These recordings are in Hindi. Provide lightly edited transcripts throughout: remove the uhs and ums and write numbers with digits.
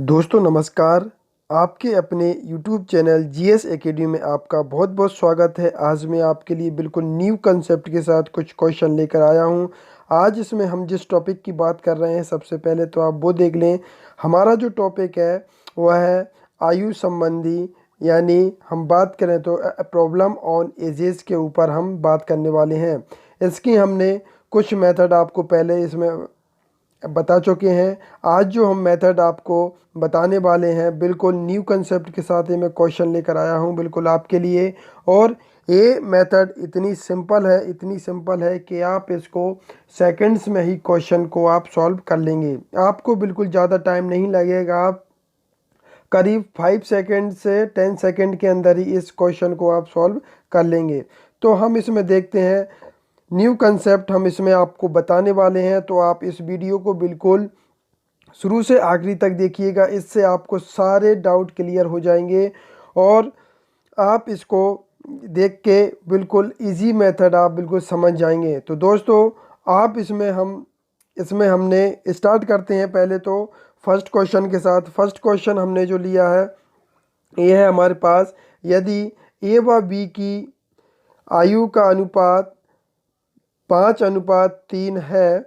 दोस्तों नमस्कार। आपके अपने YouTube चैनल जीएस एकेडमी में आपका बहुत बहुत स्वागत है। आज मैं आपके लिए बिल्कुल न्यू कंसेप्ट के साथ कुछ क्वेश्चन लेकर आया हूं। आज इसमें हम जिस टॉपिक की बात कर रहे हैं, सबसे पहले तो आप वो देख लें। हमारा जो टॉपिक है वह है आयु संबंधी, यानी हम बात करें तो प्रॉब्लम ऑन एजेस के ऊपर हम बात करने वाले हैं। इसकी हमने कुछ मेथड आपको पहले इसमें बता चुके हैं। आज जो हम मेथड आपको बताने वाले हैं बिल्कुल न्यू कंसेप्ट के साथ ही मैं क्वेश्चन लेकर आया हूं बिल्कुल आपके लिए। और ये मेथड इतनी सिंपल है कि आप इसको सेकंड्स में ही क्वेश्चन को आप सॉल्व कर लेंगे। आपको बिल्कुल ज़्यादा टाइम नहीं लगेगा। आप करीब 5 सेकंड से 10 सेकंड के अंदर ही इस क्वेश्चन को आप सॉल्व कर लेंगे। तो हम इसमें देखते हैं न्यू कंसेप्ट हम इसमें आपको बताने वाले हैं। तो आप इस वीडियो को बिल्कुल शुरू से आखिरी तक देखिएगा, इससे आपको सारे डाउट क्लियर हो जाएंगे और आप इसको देख के बिल्कुल इजी मेथड आप बिल्कुल समझ जाएंगे। तो दोस्तों आप इसमें हमने स्टार्ट करते हैं पहले तो फर्स्ट क्वेश्चन के साथ। फर्स्ट क्वेश्चन हमने जो लिया है ये है हमारे पास, यदि ए व बी की आयु का अनुपात 5:3 है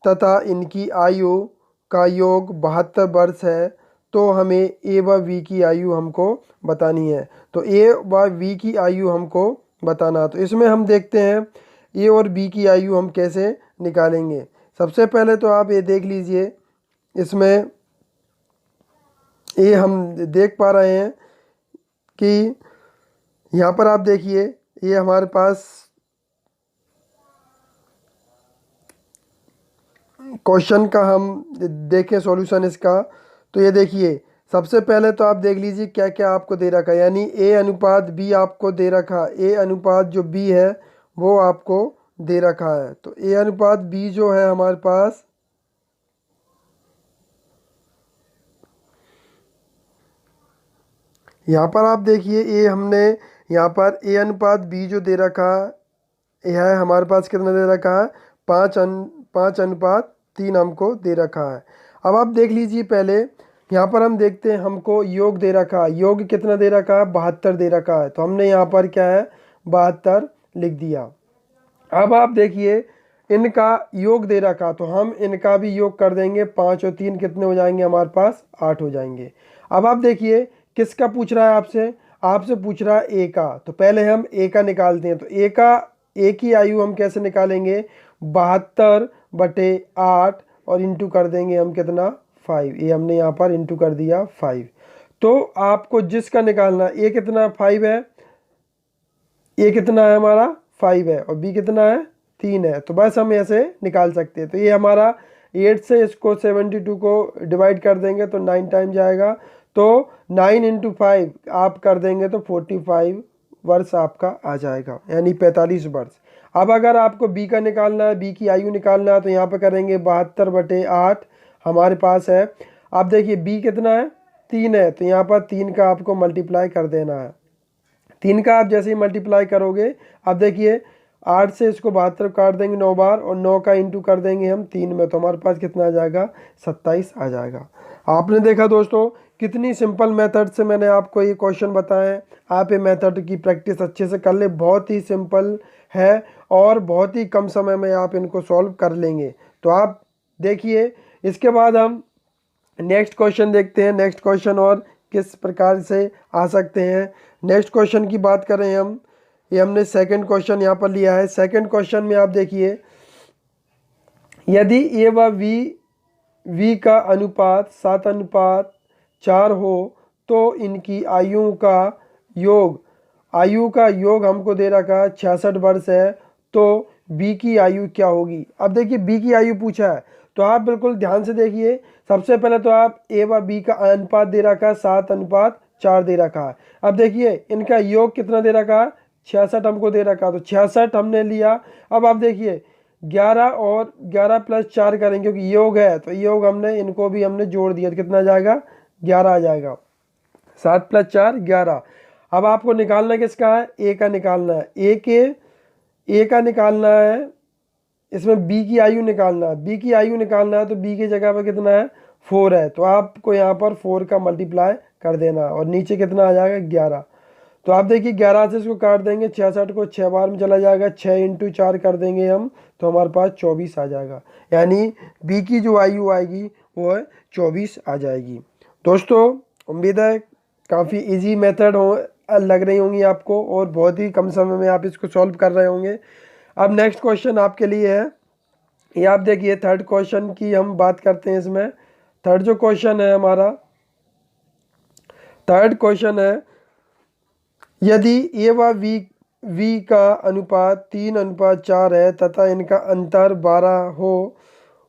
तथा इनकी आयु का योग 72 वर्ष है, तो हमें ए व बी की आयु हमको बतानी है। तो ए व बी की आयु हमको बताना। तो इसमें हम देखते हैं ए और बी की आयु हम कैसे निकालेंगे। सबसे पहले तो आप ये देख लीजिए, इसमें ये हम देख पा रहे हैं कि यहाँ पर आप देखिए ये हमारे पास क्वेश्चन का हम देखें सॉल्यूशन इसका। तो ये देखिए, सबसे पहले तो आप देख लीजिए क्या क्या आपको दे रखा है, यानी ए अनुपात बी आपको दे रखा। ए अनुपात जो बी है वो आपको दे रखा है। तो ए अनुपात बी जो है हमारे पास, यहाँ पर आप देखिए यहाँ पर ए अनुपात बी जो दे रखा यह है हमारे पास कितना दे रखा है, 5:3 हमको दे रखा है। अब आप देख लीजिए पहले यहाँ पर हम देखते हैं हमको योग दे रखा है। योग कितना दे रखा है, 72 दे रखा है। तो हमने यहाँ पर क्या है 72 लिख दिया। अब आप देखिए इनका योग दे रखा, तो हम इनका भी योग कर देंगे। 5 और 3 कितने हो जाएंगे हमारे पास, 8 हो जाएंगे। अब आप देखिए किसका पूछ रहा है आपसे, आपसे पूछ रहा है ए का। तो पहले हम ए का निकालते हैं। तो ए की आयु हम कैसे निकालेंगे, 72/8 और इंटू कर देंगे हम कितना, 5। ये हमने यहाँ पर इंटू कर दिया 5। तो आपको जिसका निकालना, ए कितना 5 है, ए कितना है हमारा 5 है, और बी कितना है 3 है। तो बस हम ऐसे निकाल सकते हैं। तो ये हमारा 8 से इसको 72 को डिवाइड कर देंगे तो 9 टाइम जाएगा। तो 9 × 5 आप कर देंगे तो 45 वर्ष आपका आ जाएगा, यानी 45 वर्ष। अब अगर आपको बी का निकालना है, बी की आयु निकालना है, तो यहाँ पर करेंगे 72/8 हमारे पास है। अब देखिए बी कितना है, 3 है। तो यहाँ पर 3 का आपको मल्टीप्लाई कर देना है। 3 का आप जैसे ही मल्टीप्लाई करोगे, अब देखिए 8 से इसको 72 काट देंगे 9 बार, और 9 का इंटू कर देंगे हम 3 में, तो हमारे पास कितना आ जाएगा, 27 आ जाएगा। आपने देखा दोस्तों कितनी सिंपल मेथड से मैंने आपको ये क्वेश्चन बताए। आप ये मेथड की प्रैक्टिस अच्छे से कर ले, बहुत ही सिंपल है और बहुत ही कम समय में आप इनको सॉल्व कर लेंगे। तो आप देखिए इसके बाद हम नेक्स्ट क्वेश्चन देखते हैं। नेक्स्ट क्वेश्चन और किस प्रकार से आ सकते हैं। नेक्स्ट क्वेश्चन की बात करें हम, ये हमने सेकंड क्वेश्चन यहाँ पर लिया है। सेकंड क्वेश्चन में आप देखिए, यदि ए व वी का अनुपात 7:4 हो तो इनकी आयु का योग हमको दे रखा है 66 वर्ष है, तो बी की आयु क्या होगी। अब देखिए बी की आयु पूछा है, तो आप बिल्कुल ध्यान से देखिए। सबसे पहले तो आप ए व बी का अनुपात दे रखा है 7:4 दे रखा है। अब देखिए इनका योग कितना दे रखा है, 66 हमको दे रखा है। तो 66 हमने लिया। अब आप देखिए 11 और 11 + 4 करेंगे क्योंकि योग है, तो योग इनको भी हमने जोड़ दिया, तो कितना आ जाएगा, 11 आ जाएगा। 7 + 4 11। अब आपको निकालना किसका है, ए का निकालना है। ए का निकालना है, इसमें बी की आयु निकालना है। बी की आयु निकालना है तो बी की जगह पर कितना है 4 है, तो आपको यहाँ पर 4 का मल्टीप्लाई कर देना और नीचे कितना आ जाएगा 11। तो आप देखिए 11 से इसको काट देंगे, 66 को 6 बार में चला जाएगा, 6 इंटू 4 कर देंगे हम तो हमारे पास 24 आ जाएगा। यानी बी की जो आयु आएगी वो है 24 आ जाएगी। दोस्तों उम्मीद है काफ़ी इजी मेथड लग रही होंगी आपको और बहुत ही कम समय में आप इसको सॉल्व कर रहे होंगे। अब नेक्स्ट क्वेश्चन आपके लिए है, ये आप देखिए थर्ड क्वेश्चन की हम बात करते हैं। इसमें थर्ड जो क्वेश्चन है हमारा, थर्ड क्वेश्चन है यदि ए व वी का अनुपात 3:4 है तथा इनका अंतर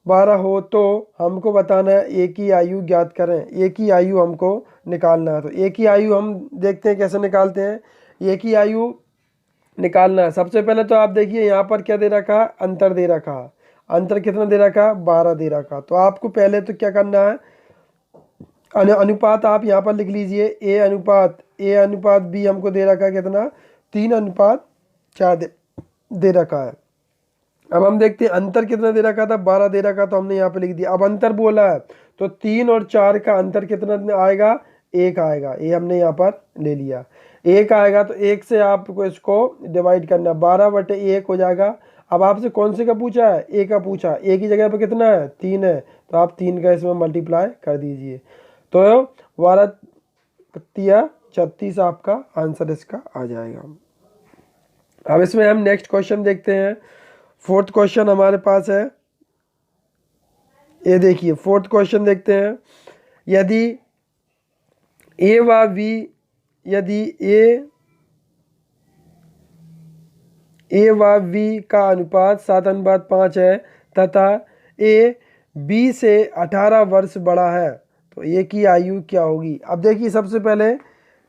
12 हो तो हमको बताना है ए की आयु ज्ञात करें। ए की आयु हमको निकालना है, तो ए की आयु हम देखते हैं कैसे निकालते हैं। ए की आयु निकालना है, सबसे पहले तो आप देखिए यहाँ पर क्या दे रखा है, अंतर दे रखा है। अंतर कितना दे रखा है, 12 दे रखा। तो आपको पहले तो क्या करना है, अनुपात आप यहाँ पर लिख लीजिए, ए अनुपात बी हमको दे रखा है कितना, 3:4 दे रखा है। अब हम देखते हैं अंतर कितना दे रखा था, 12 दे रखा, तो हमने यहाँ पे लिख दिया। अब अंतर बोला है तो 3 और 4 का अंतर कितना आएगा, 1 आएगा। ये हमने यहाँ पर ले लिया, 1 आएगा। तो 1 से आपको इसको डिवाइड करना, 12/1 हो जाएगा। अब आपसे कौन से का पूछा है, ए का पूछा, ए की जगह पर कितना है, 3 है, तो आप 3 का इसमें मल्टीप्लाई कर दीजिए। तो 12×3=36 आपका आंसर इसका आ जाएगा। अब इसमें हम नेक्स्ट क्वेश्चन देखते हैं। फोर्थ क्वेश्चन हमारे पास है, ये देखिए फोर्थ क्वेश्चन देखते हैं। यदि ए व वी यदि ए व वी का अनुपात 7:5 है तथा ए बी से 18 वर्ष बड़ा है तो ए की आयु क्या होगी। अब देखिए सबसे पहले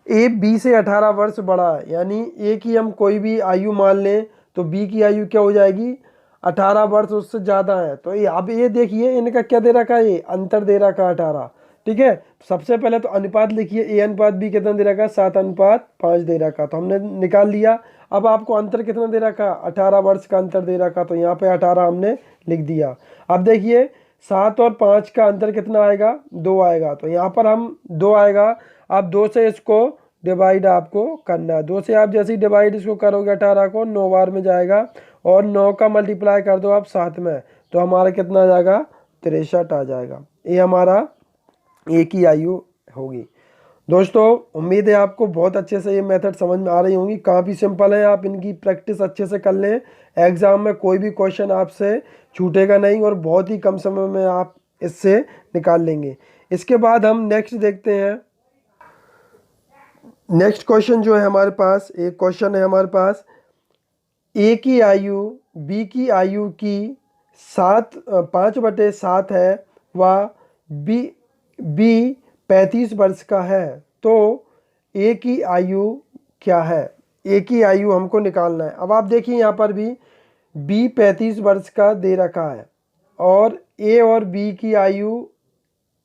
ए बी से 18 वर्ष बड़ा है, यानी ए की हम कोई भी आयु मान लें तो बी की आयु क्या हो जाएगी, 18 वर्ष उससे ज़्यादा है। तो ये अब ये देखिए इनका क्या दे रखा है, ये अंतर दे रखा है 18। ठीक है, सबसे पहले तो अनुपात लिखिए, ए अनुपात बी कितना दे रखा, 7:5 दे रखा, तो हमने निकाल लिया। अब आपको अंतर कितना दे रखा, 18 वर्ष का अंतर दे रखा, तो यहाँ पे 18 हमने लिख दिया। अब देखिए 7 और 5 का अंतर कितना आएगा, 2 आएगा, तो यहाँ पर हम 2 आएगा। आप 2 से इसको डिवाइड आपको करना है, 2 से आप जैसे ही डिवाइड इसको करोगे 18 को 9 बार में जाएगा और 9 का मल्टीप्लाई कर दो आप 7 में, तो हमारा कितना आ जाएगा, 63 आ जाएगा। ये हमारा ए की आयु होगी। दोस्तों उम्मीद है आपको बहुत अच्छे से ये मेथड समझ में आ रही होंगी, काफ़ी सिंपल है, आप इनकी प्रैक्टिस अच्छे से कर लें। एग्ज़ाम में कोई भी क्वेश्चन आपसे छूटेगा नहीं और बहुत ही कम समय में आप इससे निकाल लेंगे। इसके बाद हम नेक्स्ट देखते हैं। नेक्स्ट क्वेश्चन जो है हमारे पास, एक क्वेश्चन है हमारे पास, ए की आयु बी की आयु की 5/7 है व बी 35 वर्ष का है तो ए की आयु क्या है। ए की आयु हमको निकालना है। अब आप देखिए यहाँ पर भी बी 35 वर्ष का दे रखा है और ए और बी की आयु,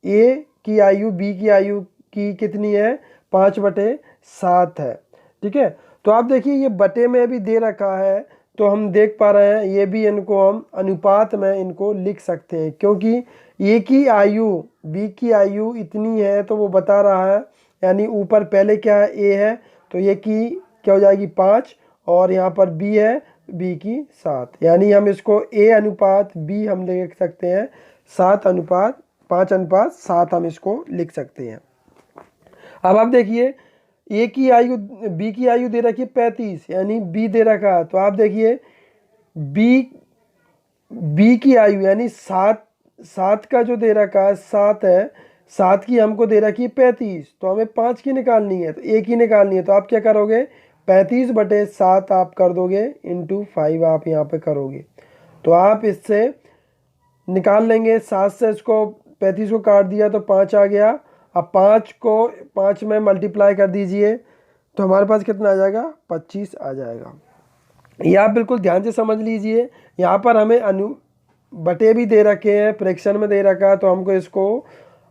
ए की आयु बी की आयु की कितनी है, 5/7 है। ठीक है, तो आप देखिए ये बटे में भी दे रखा है तो हम देख पा रहे हैं ये भी इनको हम अनुपात में इनको लिख सकते हैं, क्योंकि ए की आयु बी की आयु इतनी है तो वो बता रहा है, यानी ऊपर पहले क्या है, ए है, तो ये की क्या हो जाएगी 5 और यहाँ पर बी है, बी की 7, यानी हम इसको ए अनुपात बी हम लिख सकते हैं 5:7 हम इसको लिख सकते हैं। अब आप देखिए ए की आयु बी की आयु दे रखी है 35, यानी बी दे रखा है, तो आप देखिए बी की आयु यानी 7 का जो दे रखा है 7 है, 7 की हमको दे रखी है 35, तो हमें 5 की निकालनी है, तो ए की निकालनी है, तो आप क्या करोगे 35/7 आप कर दोगे इंटू 5 आप यहाँ पे करोगे, तो आप इससे निकाल लेंगे। 7 से इसको 35 को काट दिया तो 5 आ गया। अब 5 को 5 में मल्टीप्लाई कर दीजिए तो हमारे पास कितना आ जाएगा, 25 आ जाएगा। ये आप बिल्कुल ध्यान से समझ लीजिए, यहाँ पर हमें बटे भी दे रखे हैं, फ्रैक्शन में दे रखा है, तो हमको इसको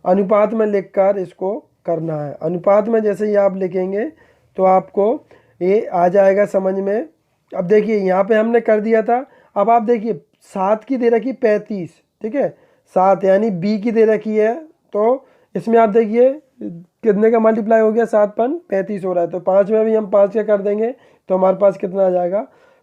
अनुपात में लिखकर इसको करना है। अनुपात में जैसे ही आप लिखेंगे तो आपको ये आ जाएगा समझ में। अब देखिए यहाँ पे हमने कर दिया था, अब आप देखिए 7 की दे रखी 35, ठीक है, 7 यानी बी की दे रखी है तो इसमें आप देखिए कितने का मल्टीप्लाई हो गया, 7×5 = 35 हो रहा है। तो 5 में भी हम 5 का कर देंगे तो हमारे पास कितना आ जाएगा,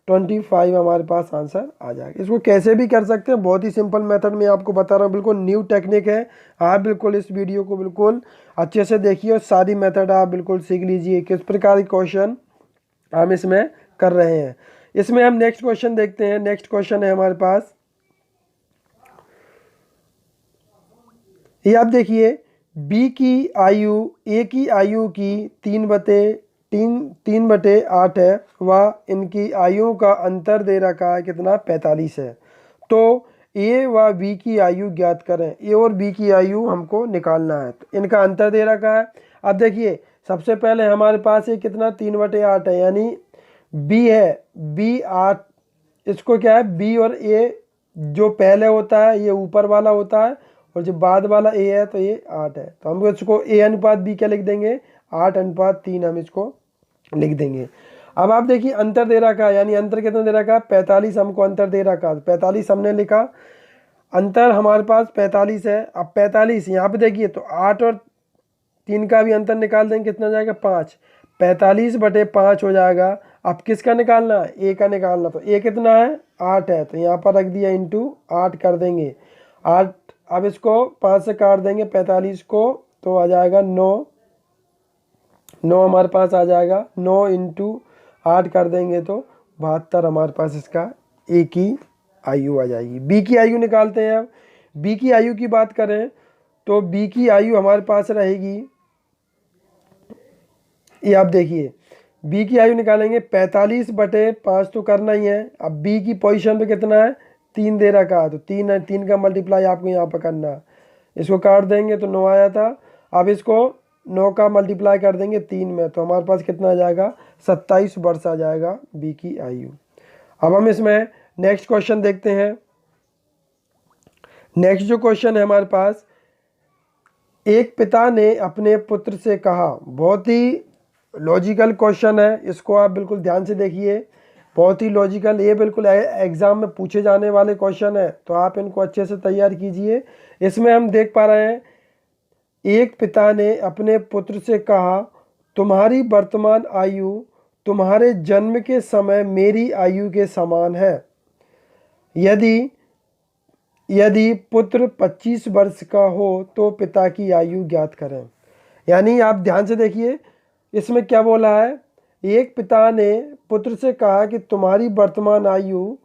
25 हमारे पास आंसर आ जाएगा। इसको कैसे भी कर सकते हैं, बहुत ही सिंपल मेथड में आपको बता रहा हूँ, बिल्कुल न्यू टेक्निक है। आप बिल्कुल इस वीडियो को बिल्कुल अच्छे से देखिए और सारी मेथड आप बिल्कुल सीख लीजिए किस प्रकार के क्वेश्चन हम इसमें कर रहे हैं। इसमें हम नेक्स्ट क्वेश्चन देखते हैं। नेक्स्ट क्वेश्चन है हमारे पास, ये आप देखिए, बी की आयु ए की आयु की 3/8 है, व इनकी आयुओं का अंतर दे रखा है कितना, 45 है। तो ए व बी की आयु ज्ञात करें। ए और बी की आयु हमको निकालना है, तो इनका अंतर दे रखा है। अब देखिए सबसे पहले हमारे पास ये कितना, 3/8 है, यानी बी है, बी 8, इसको क्या है, बी और ए जो पहले होता है ये ऊपर वाला होता है और जो बाद वाला ए है तो ये 8 है। तो हम इसको A/B क्या लिख देंगे, 8/3 हम इसको लिख देंगे। अब आप देखिए अंतर दे रखा है, यानी अंतर कितना दे रखा है, 45 हमको अंतर दे रखा है। 45 हमने लिखा, अंतर हमारे पास 45 है। अब 45 यहाँ पे देखिए तो 8 और 3 का भी अंतर निकाल देंगे, कितना जाएगा, 5। 45/5 हो जाएगा। अब किसका निकालना है, ए का निकालना। तो ए कितना है, 8 है, तो यहाँ पर रख दिया इंटू 8 कर देंगे 8। अब इसको 5 से काट देंगे 45 को, तो आ जाएगा 9 हमारे पास आ जाएगा। 9 × 8 कर देंगे तो 72 हमारे पास इसका ए की आयु आ जाएगी। बी की आयु निकालते हैं। अब बी की आयु की बात करें तो बी की आयु हमारे पास रहेगी, ये आप देखिए, बी की आयु निकालेंगे 45/5 तो करना ही है। अब बी की पोजीशन पे कितना है, 3 दे रखा है, तो 3 है, 3 का मल्टीप्लाई आपको यहाँ पर करना है। इसको काट देंगे तो 9 आया था। अब इसको 9 का मल्टीप्लाई कर देंगे 3 में, तो हमारे पास कितना आ जाएगा, 27 वर्ष आ जाएगा बी की आयु। अब हम इसमें नेक्स्ट क्वेश्चन देखते हैं। नेक्स्ट जो क्वेश्चन है हमारे पास, एक पिता ने अपने पुत्र से कहा, बहुत ही लॉजिकल क्वेश्चन है, इसको आप बिल्कुल ध्यान से देखिए, बहुत ही लॉजिकल, ये बिल्कुल एग्जाम में पूछे जाने वाले क्वेश्चन है, तो आप इनको अच्छे से तैयार कीजिए। इसमें हम देख पा रहे हैं, एक पिता ने अपने पुत्र से कहा, तुम्हारी वर्तमान आयु तुम्हारे जन्म के समय मेरी आयु के समान है। यदि पुत्र 25 वर्ष का हो तो पिता की आयु ज्ञात करें। यानी आप ध्यान से देखिए, इसमें क्या बोला है, एक पिता ने पुत्र से कहा कि तुम्हारी वर्तमान आयु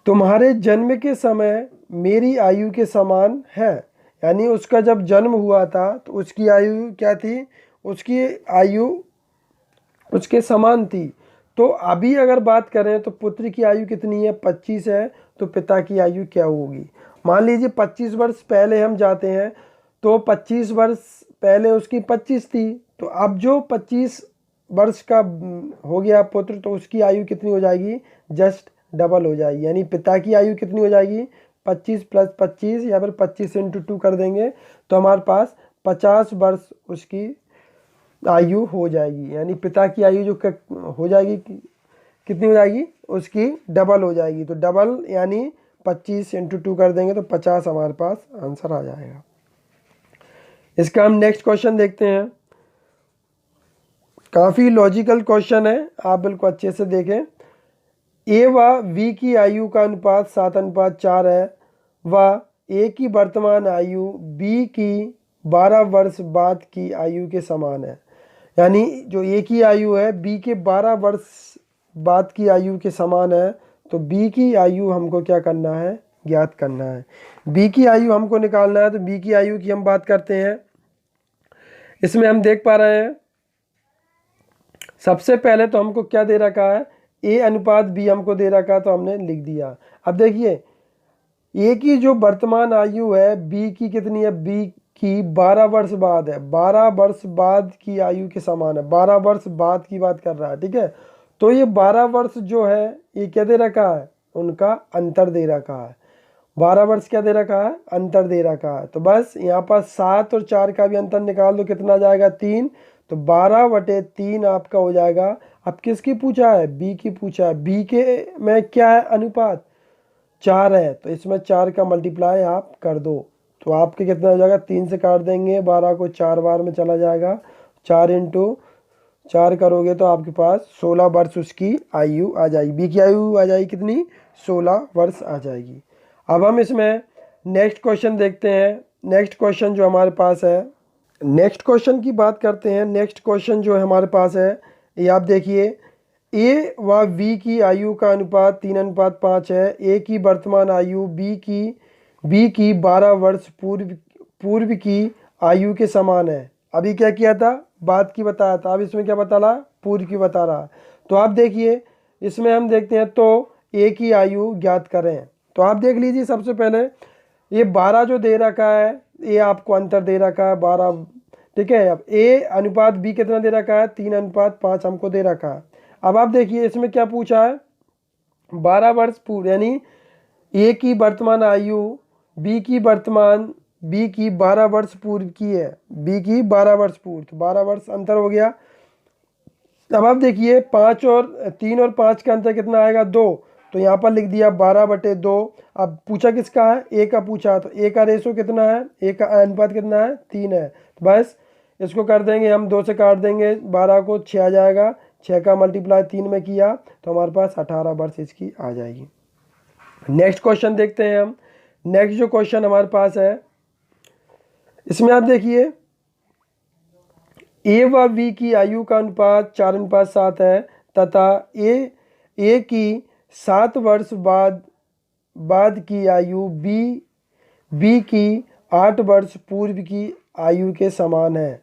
तुम्हारे जन्म के समय मेरी आयु के समान है। यानी उसका जब जन्म हुआ था तो उसकी आयु क्या थी, उसकी आयु उसके समान थी। तो अभी अगर बात करें तो पुत्र की आयु कितनी है, 25 है, तो पिता की आयु क्या होगी। मान लीजिए 25 वर्ष पहले हम जाते हैं, तो 25 वर्ष पहले उसकी 25 थी, तो अब जो 25 वर्ष का हो गया पुत्र, तो उसकी आयु कितनी हो जाएगी, जस्ट डबल हो जाएगी। यानी पिता की आयु कितनी हो जाएगी, 25 + 25, या फिर 25 × 2 कर देंगे तो हमारे पास 50 वर्ष उसकी आयु हो जाएगी। यानी पिता की आयु जो हो जाएगी, कितनी हो जाएगी, उसकी डबल हो जाएगी। तो डबल यानी 25 × 2 कर देंगे तो 50 हमारे पास आंसर आ जाएगा। इसका हम नेक्स्ट क्वेश्चन देखते हैं। काफ़ी लॉजिकल क्वेश्चन है, आप बिल्कुल अच्छे से देखें। ए व बी की आयु का अनुपात 7/4 है, व ए की वर्तमान आयु बी की 12 वर्ष बाद की आयु के समान है। यानी जो ए की आयु है बी के 12 वर्ष बाद की आयु के समान है, तो बी की आयु हमको क्या करना है, ज्ञात करना है। बी की आयु हमको निकालना है, तो बी की आयु की हम बात करते हैं। इसमें हम देख पा रहे हैं, सबसे पहले तो हमको क्या दे रखा है, A/B हमको दे रखा है, तो हमने लिख दिया। अब देखिए ए की जो वर्तमान आयु है बी की कितनी है, बी की 12 वर्ष बाद है, 12 वर्ष बाद की आयु के समान है, 12 वर्ष बाद की बात कर रहा है, ठीक है। तो ये 12 वर्ष जो है ये क्या दे रखा है, उनका अंतर दे रखा है। 12 वर्ष क्या दे रखा है, अंतर दे रखा है। तो बस यहाँ पर 7 और 4 का भी अंतर निकाल दो, कितना जाएगा, 3। तो 12/3 आपका हो जाएगा। अब किसकी पूछा है, बी की पूछा है। बी के में क्या है, अनुपात 4 है, तो इसमें 4 का मल्टीप्लाई आप कर दो, तो आपके कितना हो जाएगा, 3 से काट देंगे, 12 को 4 बार में चला जाएगा, 4 इंटू 4 करोगे तो आपके पास 16 वर्ष उसकी आयु आ जाएगी। बी की आयु आ जाएगी कितनी, 16 वर्ष आ जाएगी। अब हम इसमें नेक्स्ट क्वेश्चन देखते हैं। नेक्स्ट क्वेश्चन जो हमारे पास है, नेक्स्ट क्वेश्चन की बात करते हैं। नेक्स्ट क्वेश्चन जो हमारे पास है, ये आप देखिए, ए व बी की आयु का अनुपात 3:5 है। ए की वर्तमान आयु बी की 12 वर्ष पूर्व की आयु के समान है। अभी क्या किया था, बात की बताया था, अब इसमें क्या बता रहा, पूर्व की बता रहा। तो आप देखिए, इसमें हम देखते हैं तो ए की आयु ज्ञात करें। तो आप देख लीजिए, सबसे पहले ये 12 जो दे रखा है, ये आपको अंतर दे रखा है 12, ठीक है। अब ए अनुपात बी कितना दे रखा है, 3:5 हमको दे रखा है। अब आप देखिए इसमें क्या पूछा है, 12 वर्ष पूर्व, यानी ए की वर्तमान आयु बी की 12 वर्ष पूर्व की है, बी की 12 वर्ष पूर्व, तो 12 वर्ष अंतर हो गया। अब आप देखिए 3 और 5 का अंतर कितना आएगा, 2, तो यहाँ पर लिख दिया 12/2। अब पूछा किसका है, ए का पूछा, तो ए का रेशो कितना है, ए का अनुपात कितना है, 3 है। तो बस इसको कर देंगे हम, 2 से काट देंगे, 12 को 6 आ जाएगा, 6 का मल्टीप्लाई 3 में किया तो हमारे पास 18 वर्ष इसकी आ जाएगी। नेक्स्ट क्वेश्चन देखते हैं हम। नेक्स्ट जो क्वेश्चन हमारे पास है, इसमें आप देखिए ए व बी की आयु का अनुपात 4:7 है तथा ए की 7 वर्ष बाद की आयु बी की 8 वर्ष पूर्व की आयु के समान है।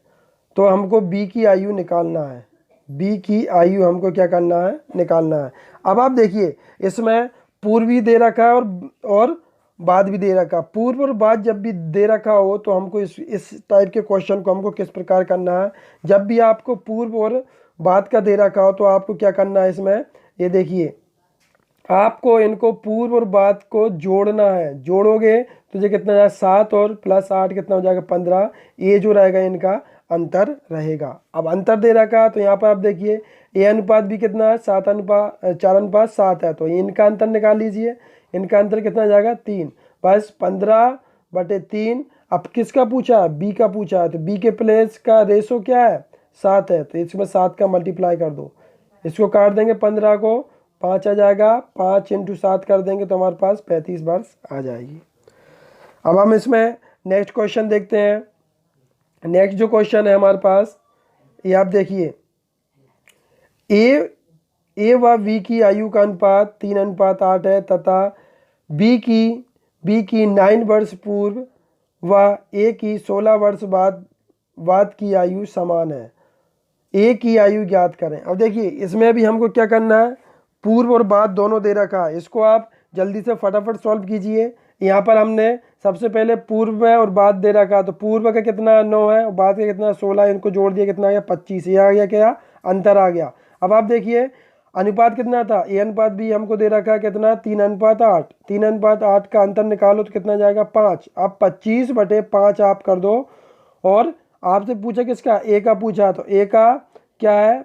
तो हमको बी की आयु निकालना है, बी की आयु हमको क्या करना है, निकालना है। अब आप देखिए इसमें पूर्व भी दे रखा है और बाद भी दे रखा। पूर्व और बाद जब भी दे रखा हो तो हमको इस टाइप के क्वेश्चन को हमको किस प्रकार करना है, जब भी आपको पूर्व और बाद का दे रखा हो तो आपको क्या करना है, इसमें ये देखिए आपको इनको पूर्व और बाद को जोड़ना है। जोड़ोगे तो ये कितना जाएगा, 7 और प्लस 8 कितना हो जाएगा, 15। ये जो रहेगा इनका अंतर रहेगा। अब अंतर दे रखा है तो यहाँ पर आप देखिए ए अनुपात भी कितना है, 4:7 है, तो इनका अंतर निकाल लीजिए। इनका अंतर कितना जाएगा, 3। बस 15/3। अब किसका पूछा, बी का पूछा है, तो बी के प्लेस का रेशो क्या है, 7 है, तो इसमें 7 का मल्टीप्लाई कर दो। इसको काट देंगे, 15 को 5 आ जाएगा, 5 × 7 कर देंगे तो हमारे पास 35 वर्ष आ जाएगी। अब हम इसमें नेक्स्ट क्वेश्चन देखते हैं। नेक्स्ट जो क्वेश्चन है हमारे पास, ये आप देखिए, ए व बी की आयु का अनुपात 3:8 है तथा बी की 9 वर्ष पूर्व व ए की 16 वर्ष बाद की आयु समान है। ए की आयु ज्ञात करें। अब देखिए इसमें भी हमको क्या करना है, पूर्व और बाद दोनों दे रखा है, इसको आप जल्दी से फटाफट सॉल्व कीजिए। यहाँ पर हमने सबसे पहले पूर्व में और बाद दे रखा, तो पूर्व का कितना 9 है और बाद का कितना 16, इनको जोड़ दिया कितना आ गया, 25। ये आ गया क्या, अंतर आ गया। अब आप देखिए अनुपात कितना था, ए अनुपात बी हमको दे रखा है कितना, 3:8। 3:8 का अंतर निकालो तो कितना जाएगा, 5। अब 25/5 आप कर दो। और आपसे पूछा किसका, ए का पूछा, तो ए का क्या है,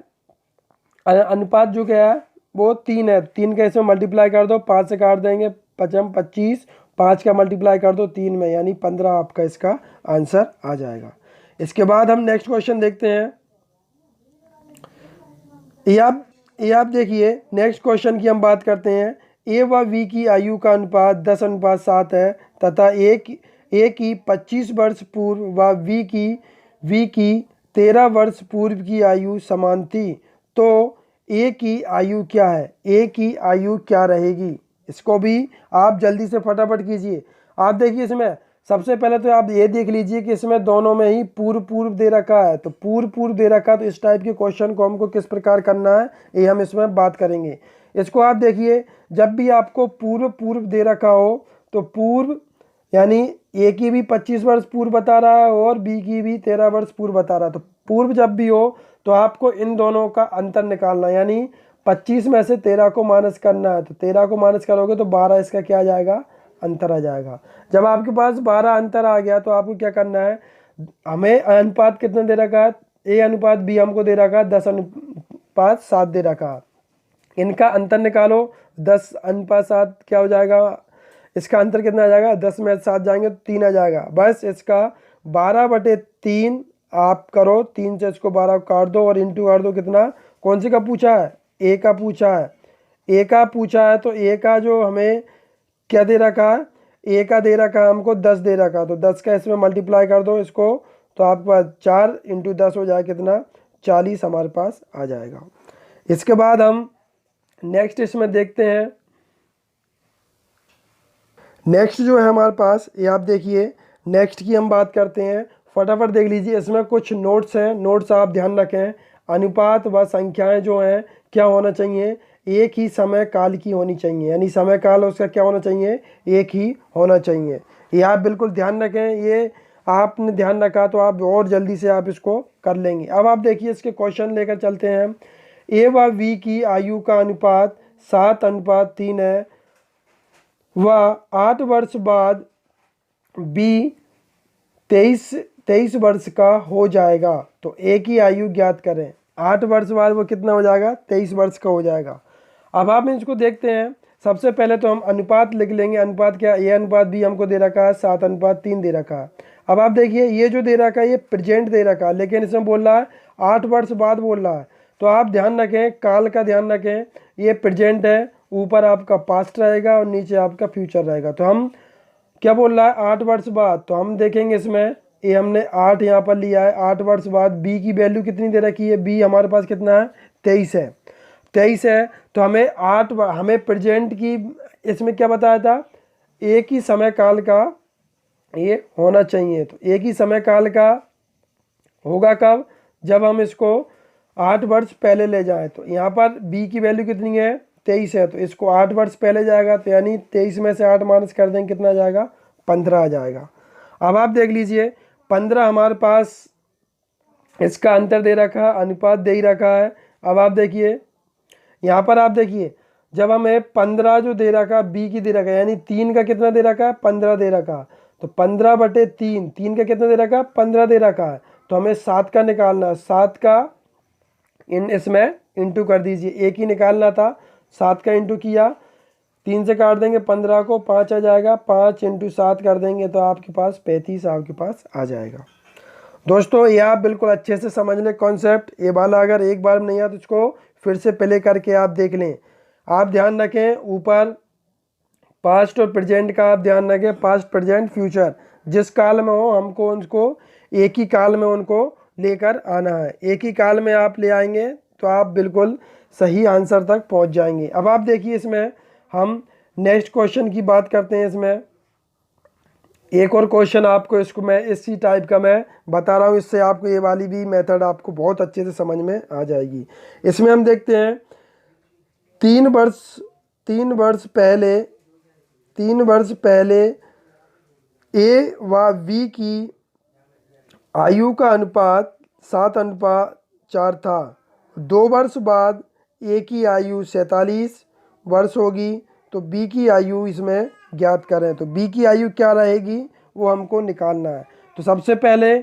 अनुपात जो क्या है वो 3 है। 3 का इसमें मल्टीप्लाई कर दो, 5 से काट देंगे, 25, 5 का मल्टीप्लाई कर दो 3 में, यानी 15 आपका इसका आंसर आ जाएगा। इसके बाद हम नेक्स्ट क्वेश्चन देखते हैं। ये आप देखिए नेक्स्ट क्वेश्चन की हम बात करते हैं। ए व बी की आयु का अनुपात 10:7 है तथा ए की 25 वर्ष पूर्व व वी की 13 वर्ष पूर्व की आयु समान थी। तो ए की आयु क्या है, ए की आयु क्या रहेगी, इसको भी आप जल्दी से फटाफट कीजिए। आप देखिए इसमें सबसे पहले तो आप ये देख लीजिए कि इसमें दोनों में ही पूर्व दे रखा है, तो पूर्व दे रखा है, तो इस टाइप के क्वेश्चन को हमको किस प्रकार करना है ये हम इसमें बात करेंगे। इसको आप देखिए, जब भी आपको पूर्व दे रखा हो तो पूर्व यानी ए की भी 25 वर्ष पूर्व बता रहा है और बी की भी 13 वर्ष पूर्व बता रहा है। तो पूर्व जब भी हो तो आपको इन दोनों का अंतर निकालना है, यानी 25 में से 13 को माइनस करना है। तो 13 को माइनस करोगे तो 12 इसका क्या आ जाएगा, अंतर आ जाएगा। जब आपके पास 12 अंतर आ गया तो आपको क्या करना है, हमें अनुपात कितना दे रखा है, ए अनुपात बी हमको दे रखा है 10:7 दे रखा है। इनका अंतर निकालो, 10:7 क्या हो जाएगा, इसका अंतर कितना आ जाएगा, 10 में 7 जाएंगे तो 3 आ जाएगा। बस इसका 12/3 आप करो, 3 से इसको 12 काट दो और इंटू कर दो। कितना, कौन सी का पूछा है, ए का पूछा है। ए का पूछा है तो ए का जो हमें क्या दे रखा है, ए का दे रखा है हमको 10 दे रखा, तो 10 का इसमें मल्टीप्लाई कर दो इसको, तो आपके पास 4 × 10 हो जाए कितना, 40 हमारे पास आ जाएगा। इसके बाद हम नेक्स्ट इसमें देखते हैं। नेक्स्ट जो है हमारे पास, ये आप देखिए, नेक्स्ट की हम बात करते हैं, फटाफट देख लीजिए। इसमें कुछ नोट्स हैं, नोट्स आप ध्यान रखें। अनुपात व संख्याएं जो हैं क्या होना चाहिए, एक ही समय काल की होनी चाहिए, यानी समय काल उसका क्या होना चाहिए, एक ही होना चाहिए। ये आप बिल्कुल ध्यान रखें, ये आपने ध्यान रखा तो आप और जल्दी से आप इसको कर लेंगे। अब आप देखिए इसके क्वेश्चन लेकर चलते हैं। ए व बी की आयु का अनुपात 7:3 है व 8 वर्ष बाद बी 23 वर्ष का हो जाएगा, तो ए की आयु ज्ञात करें। 8 वर्ष बाद वो कितना हो जाएगा, 23 वर्ष का हो जाएगा। अब आप इसको देखते हैं। सबसे पहले तो हम अनुपात लिख लेंगे। अनुपात क्या, ए अनुपात बी हमको दे रखा है 7:3 दे रखा है। अब आप देखिए ये जो दे रखा है ये प्रेजेंट दे रखा है, लेकिन इसमें बोल रहा है 8 वर्ष बाद बोल रहा है, तो आप ध्यान रखें, काल का ध्यान रखें। ये प्रेजेंट है, ऊपर आपका पास्ट रहेगा और नीचे आपका फ्यूचर रहेगा। तो हम क्या बोल रहा है, 8 वर्ष बाद, तो हम देखेंगे इसमें ये हमने 8 यहाँ पर लिया है। 8 वर्ष बाद बी की वैल्यू कितनी दे रखी है, बी हमारे पास कितना है, 23 है। 23 है तो हमें हमें प्रेजेंट की इसमें क्या बताया था, एक ही समय काल का ये होना चाहिए। तो एक ही समय काल का होगा कब, जब हम इसको 8 वर्ष पहले ले जाएं। तो यहाँ पर बी की वैल्यू कितनी है, 23 है, तो इसको 8 वर्ष पहले जाएगा, तो यानी 23 में से 8 माइनस कर देंगे, कितना आ जाएगा, 15 आ जाएगा। अब आप देख लीजिए 15 हमारे पास इसका अंतर दे रखा है, अनुपात दे ही रखा है। अब आप देखिए यहाँ पर, आप देखिए जब हमें 15 जो दे रखा बी की दे रखा है, यानी 3 का कितना दे रखा है, 15 दे रखा, तो 15/3, 3 का कितना दे रखा है, 15 दे रखा है, तो हमें 7 का निकालना है। 7 का इसमें इंटू कर दीजिए, एक ही निकालना था, 7 का इंटू किया, 3 से काट देंगे 15 को, 5 आ जाएगा, 5 × 7 कर देंगे तो आपके पास 35 आपके पास आ जाएगा। दोस्तों ये आप बिल्कुल अच्छे से समझ लें कॉन्सेप्ट। ये वाला अगर एक बार में नहीं आता तो इसको फिर से प्ले करके आप देख लें। आप ध्यान रखें, ऊपर पास्ट और प्रेजेंट का आप ध्यान रखें, पास्ट प्रेजेंट फ्यूचर, जिस काल में हो हमको उनको एक ही काल में उनको लेकर आना है। एक ही काल में आप ले आएंगे तो आप बिल्कुल सही आंसर तक पहुंच जाएंगे। अब आप देखिए इसमें हम नेक्स्ट क्वेश्चन की बात करते हैं। इसमें एक और क्वेश्चन आपको इसको मैं इसी टाइप का मैं बता रहा हूँ, इससे आपको ये वाली भी मेथड आपको बहुत अच्छे से समझ में आ जाएगी। इसमें हम देखते हैं 3 वर्ष पहले ए व बी की आयु का अनुपात 7:4 था। 2 वर्ष बाद ए की आयु 47 वर्ष होगी, तो बी की आयु इसमें ज्ञात करें। तो बी की आयु क्या रहेगी वो हमको निकालना है। तो सबसे पहले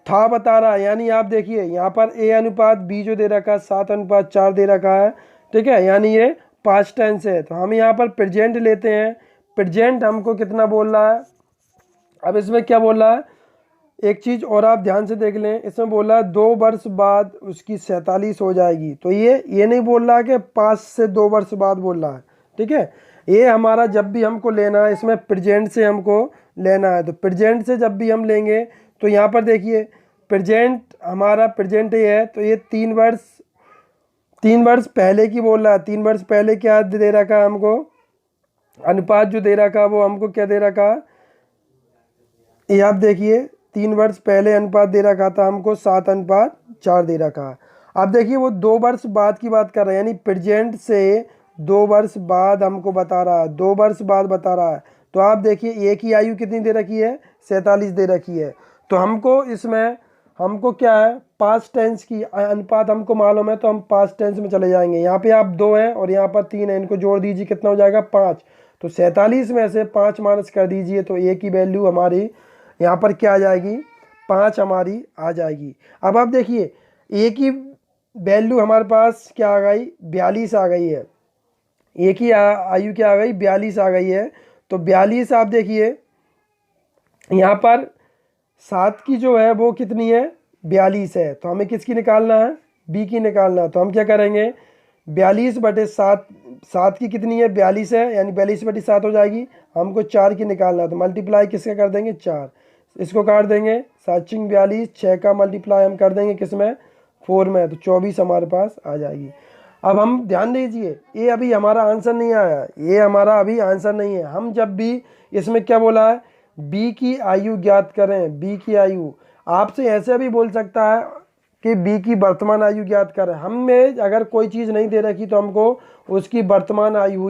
था बता रहा है, यानी आप देखिए यहाँ पर ए अनुपात बी जो दे रखा है 7:4 दे रखा है, ठीक है, यानी ये पास्ट टेंस है। तो हम यहाँ पर प्रेजेंट लेते हैं। प्रेजेंट हमको कितना बोल रहा है, अब इसमें क्या बोल रहा है, एक चीज़ और आप ध्यान से देख लें, इसमें बोल रहा है 2 वर्ष बाद उसकी 47 हो जाएगी। तो ये नहीं बोल रहा है कि 5 से 2 वर्ष बाद बोल रहा है, ठीक है। ये हमारा जब भी हमको लेना है इसमें प्रेजेंट से हमको लेना है। तो प्रेजेंट से जब भी हम लेंगे तो यहाँ पर देखिए प्रेजेंट हमारा प्रेजेंट ये है, तो ये 3 वर्ष पहले की बोल रहा है। 3 वर्ष पहले क्या दे रखा है हमको, अनुपात जो दे रखा वो हमको क्या दे रखा, ये आप देखिए 3 वर्ष पहले अनुपात दे रखा था हमको 7:4 दे रखा है। अब देखिए वो 2 वर्ष बाद की बात कर रहे हैं, यानी प्रेजेंट से 2 वर्ष बाद हमको बता रहा है, 2 वर्ष बाद बता रहा है। तो आप देखिए एक ही आयु कितनी दे रखी है, 47 दे रखी है। तो हमको इसमें हमको क्या है, पास्ट टेंस की अनुपात हमको मालूम है, तो हम पास्ट टेंस में चले जाएंगे। यहाँ पे आप 2 हैं और यहाँ पर 3 है, इनको जोड़ दीजिए, कितना हो जाएगा, 5। तो 47 में से 5 माइनस कर दीजिए, तो ए की वैल्यू हमारी यहाँ पर क्या आ जाएगी, 5 हमारी आ जाएगी। अब आप देखिए ए की वैल्यू हमारे पास क्या आ गई, 42 आ गई है। ए की आयु क्या आ गई, 42 आ गई है। तो 42 आप देखिए यहाँ पर 7 की जो है वो कितनी है, 42 है। तो हमें किसकी निकालना है, बी की निकालना है। तो हम क्या करेंगे, 42/7, 7 की कितनी है, 42 है, यानी 42/7 हो जाएगी। हमको 4 की निकालना है, तो मल्टीप्लाई किसका कर देंगे, 4। इसको काट देंगे, 7×42, 6 का मल्टीप्लाई हम कर देंगे किस में, 4 में, तो 24 हमारे पास आ जाएगी। अब हम ध्यान दीजिए, ये अभी हमारा आंसर नहीं आया, ये हमारा अभी आंसर नहीं है। हम जब भी इसमें क्या बोला है, बी की आयु ज्ञात करें, बी की आयु आपसे ऐसे भी बोल सकता है कि बी की वर्तमान आयु ज्ञात करें। हमें अगर कोई चीज़ नहीं दे रखी तो हमको उसकी वर्तमान आयु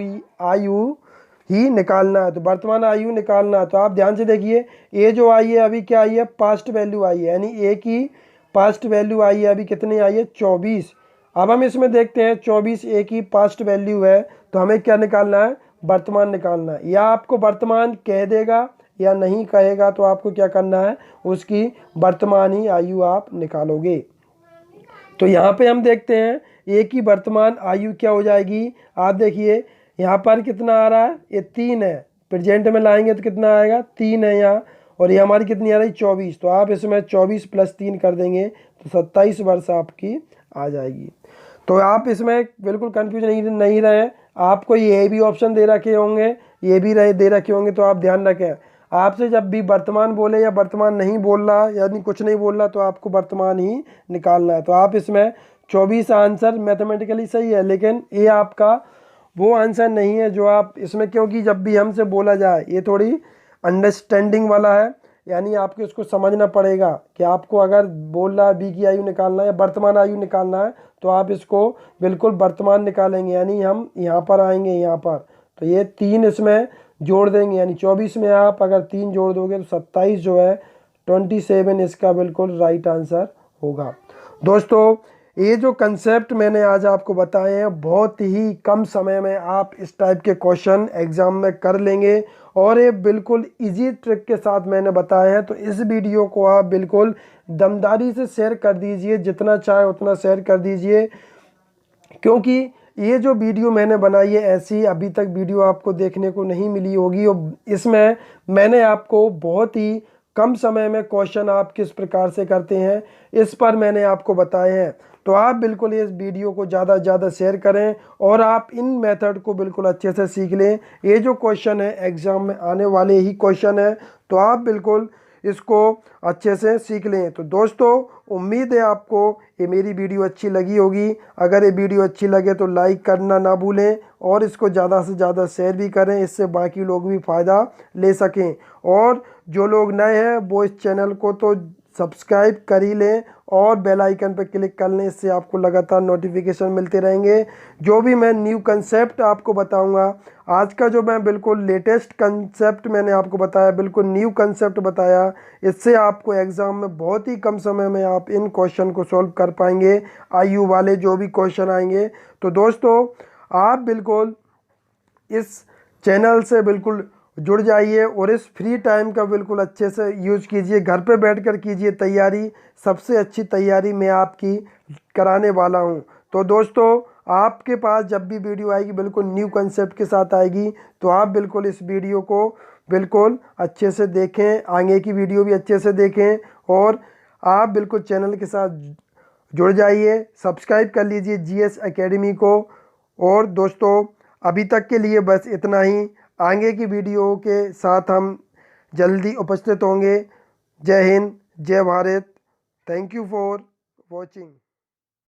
ही निकालना है। तो वर्तमान आयु निकालना है, तो आप ध्यान से देखिए, ए जो आई है अभी क्या आई है, पास्ट वैल्यू आई है, यानी ए की पास्ट वैल्यू आई है अभी कितनी आई है, 24। अब हम इसमें देखते हैं 24 ए की पास्ट वैल्यू है, तो हमें क्या निकालना है, वर्तमान निकालना है। या आपको वर्तमान कह देगा या नहीं कहेगा, तो आपको क्या करना है, उसकी वर्तमान ही आयु आप निकालोगे। तो यहाँ पे हम देखते हैं ए की वर्तमान आयु क्या हो जाएगी, आप देखिए यहाँ पर कितना आ रहा है, ये 3 है, प्रेजेंट में लाएंगे तो कितना आएगा, 3 है यहाँ, और ये हमारी कितनी आ रही, 24। तो आप इसमें 24 + 3 कर देंगे तो 27 वर्ष आपकी आ जाएगी। तो आप इसमें बिल्कुल कंफ्यूज नहीं रहे, आपको ये भी ऑप्शन दे रखे होंगे, ये भी दे रखे होंगे, तो आप ध्यान रखें, आपसे जब भी वर्तमान बोले या वर्तमान नहीं बोल रहा, यानी कुछ नहीं बोल रहा, तो आपको वर्तमान ही निकालना है। तो आप इसमें 24 आंसर मैथमेटिकली सही है, लेकिन ये आपका वो आंसर नहीं है जो आप इसमें, क्योंकि जब भी हमसे बोला जाए ये थोड़ी अंडरस्टैंडिंग वाला है, यानी आपको इसको समझना पड़ेगा कि आपको अगर बोल रहा है बी की आयु निकालना है या वर्तमान आयु निकालना है, तो आप इसको बिल्कुल वर्तमान निकालेंगे, यानी हम यहाँ पर आएंगे, यहाँ पर, तो ये 3 इसमें जोड़ देंगे, यानी 24 में आप अगर 3 जोड़ दोगे तो 27 जो है 27 इसका बिल्कुल राइट आंसर होगा। दोस्तों, ये जो कंसेप्ट मैंने आज आपको बताए हैं, बहुत ही कम समय में आप इस टाइप के क्वेश्चन एग्ज़ाम में कर लेंगे, और ये बिल्कुल इजी ट्रिक के साथ मैंने बताए हैं। तो इस वीडियो को आप बिल्कुल दमदारी से शेयर कर दीजिए, जितना चाहे उतना शेयर कर दीजिए, क्योंकि ये जो वीडियो मैंने बनाई है ऐसी अभी तक वीडियो आपको देखने को नहीं मिली होगी, और इसमें मैंने आपको बहुत ही कम समय में क्वेश्चन आप किस प्रकार से करते हैं इस पर मैंने आपको बताए हैं। तो आप बिल्कुल इस वीडियो को ज़्यादा से ज़्यादा शेयर करें, और आप इन मेथड को बिल्कुल अच्छे से सीख लें। ये जो क्वेश्चन है एग्ज़ाम में आने वाले ही क्वेश्चन है, तो आप बिल्कुल इसको अच्छे से सीख लें। तो दोस्तों, उम्मीद है आपको ये मेरी वीडियो अच्छी लगी होगी। अगर ये वीडियो अच्छी लगे तो लाइक करना ना भूलें, और इसको ज़्यादा से ज़्यादा शेयर भी करें, इससे बाकी लोग भी फ़ायदा ले सकें। और जो लोग नए हैं वो इस चैनल को तो सब्सक्राइब कर ही लें, और बेल आइकन पर क्लिक कर लें, इससे आपको लगातार नोटिफिकेशन मिलते रहेंगे। जो भी मैं न्यू कंसेप्ट आपको बताऊंगा, आज का जो मैं बिल्कुल लेटेस्ट कंसेप्ट मैंने आपको बताया, बिल्कुल न्यू कंसेप्ट बताया, इससे आपको एग्ज़ाम में बहुत ही कम समय में आप इन क्वेश्चन को सॉल्व कर पाएंगे, आयु वाले जो भी क्वेश्चन आएंगे। तो दोस्तों, आप बिल्कुल इस चैनल से बिल्कुल जुड़ जाइए, और इस फ्री टाइम का बिल्कुल अच्छे से यूज़ कीजिए, घर पे बैठकर कीजिए तैयारी, सबसे अच्छी तैयारी मैं आपकी कराने वाला हूं। तो दोस्तों, आपके पास जब भी वीडियो आएगी बिल्कुल न्यू कंसेप्ट के साथ आएगी, तो आप बिल्कुल इस वीडियो को बिल्कुल अच्छे से देखें, आगे की वीडियो भी अच्छे से देखें, और आप बिल्कुल चैनल के साथ जुड़ जाइए, सब्सक्राइब कर लीजिए जीएस एकेडमी को। और दोस्तों, अभी तक के लिए बस इतना ही, आगे की वीडियो के साथ हम जल्दी उपस्थित होंगे। जय हिंद, जय Bharat, thank you for watching.